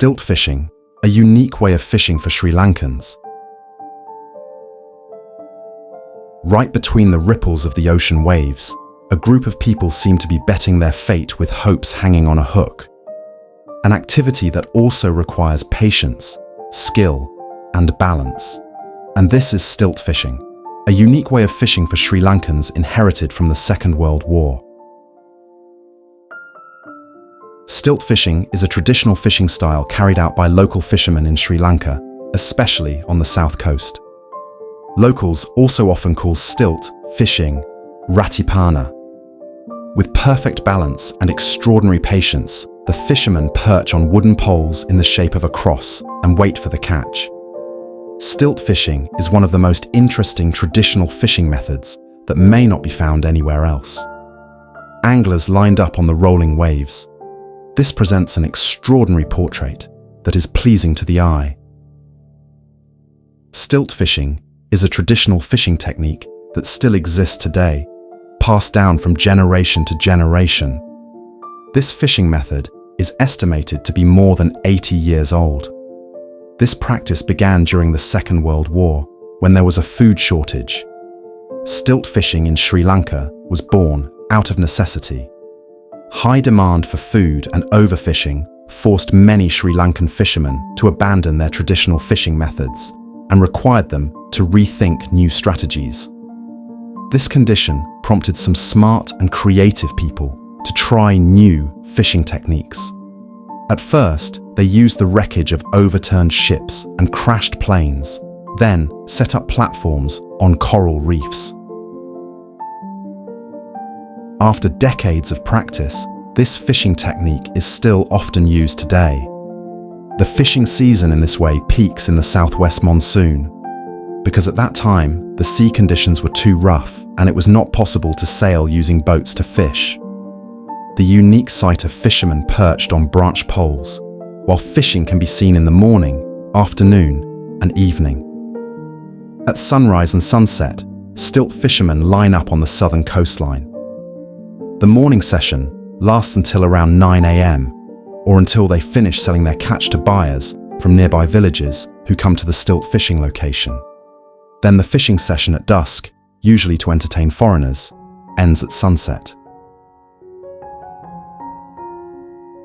Stilt fishing, a unique way of fishing for Sri Lankans. Right between the ripples of the ocean waves, a group of people seem to be betting their fate with hopes hanging on a hook. An activity that also requires patience, skill, and balance. And this is stilt fishing, a unique way of fishing for Sri Lankans inherited from the Second World War. Stilt fishing is a traditional fishing style carried out by local fishermen in Sri Lanka, especially on the south coast. Locals also often call stilt fishing ratipana. With perfect balance and extraordinary patience, the fishermen perch on wooden poles in the shape of a cross and wait for the catch. Stilt fishing is one of the most interesting traditional fishing methods that may not be found anywhere else. Anglers lined up on the rolling waves. This presents an extraordinary portrait that is pleasing to the eye. Stilt fishing is a traditional fishing technique that still exists today, passed down from generation to generation. This fishing method is estimated to be more than 80 years old. This practice began during the Second World War, when there was a food shortage. Stilt fishing in Sri Lanka was born out of necessity. High demand for food and overfishing forced many Sri Lankan fishermen to abandon their traditional fishing methods and required them to rethink new strategies. This condition prompted some smart and creative people to try new fishing techniques. At first, they used the wreckage of overturned ships and crashed planes, then set up platforms on coral reefs. After decades of practice, this fishing technique is still often used today. The fishing season in this way peaks in the southwest monsoon, because at that time, the sea conditions were too rough and it was not possible to sail using boats to fish. The unique sight of fishermen perched on branch poles, while fishing can be seen in the morning, afternoon, and evening. At sunrise and sunset, stilt fishermen line up on the southern coastline. The morning session lasts until around 9 a.m, or until they finish selling their catch to buyers from nearby villages who come to the stilt fishing location. Then the fishing session at dusk, usually to entertain foreigners, ends at sunset.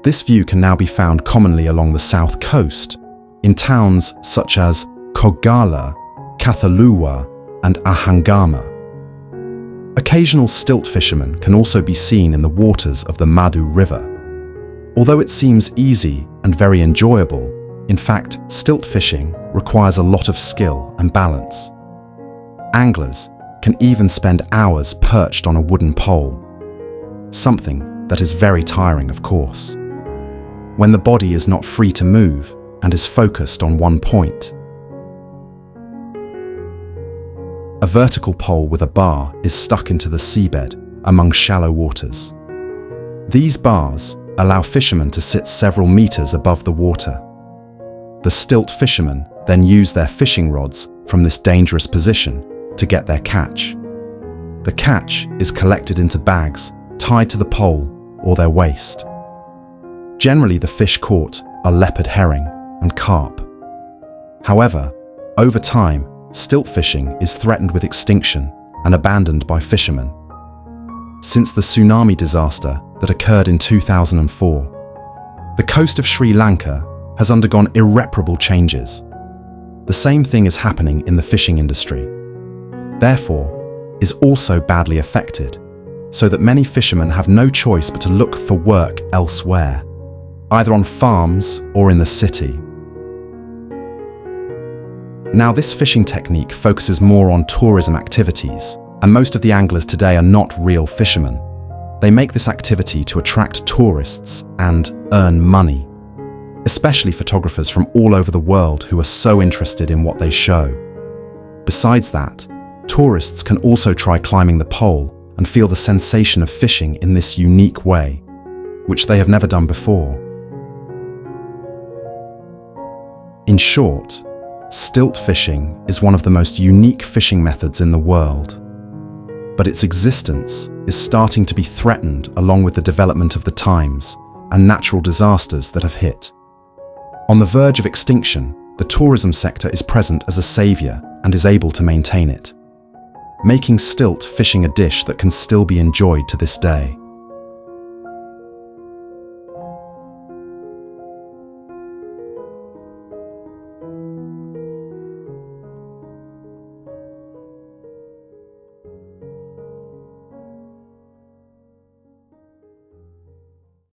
This view can now be found commonly along the south coast, in towns such as Koggala, Kathaluwa and Ahangama. Occasional stilt fishermen can also be seen in the waters of the Madhu River. Although it seems easy and very enjoyable, in fact, stilt fishing requires a lot of skill and balance. Anglers can even spend hours perched on a wooden pole, something that is very tiring, of course, when the body is not free to move and is focused on one point. A vertical pole with a bar is stuck into the seabed among shallow waters. These bars allow fishermen to sit several meters above the water. The stilt fishermen then use their fishing rods from this dangerous position to get their catch. The catch is collected into bags tied to the pole or their waist. Generally, the fish caught are leopard herring and carp. However, over time, stilt fishing is threatened with extinction and abandoned by fishermen. Since the tsunami disaster that occurred in 2004, the coast of Sri Lanka has undergone irreparable changes. The same thing is happening in the fishing industry. Therefore, is also badly affected, so that many fishermen have no choice but to look for work elsewhere, either on farms or in the city. Now, this fishing technique focuses more on tourism activities, and most of the anglers today are not real fishermen. They make this activity to attract tourists and earn money, especially photographers from all over the world who are so interested in what they show. Besides that, tourists can also try climbing the pole and feel the sensation of fishing in this unique way, which they have never done before. In short, stilt fishing is one of the most unique fishing methods in the world, but its existence is starting to be threatened along with the development of the times and natural disasters that have hit. On the verge of extinction, the tourism sector is present as a savior and is able to maintain it, making stilt fishing a dish that can still be enjoyed to this day.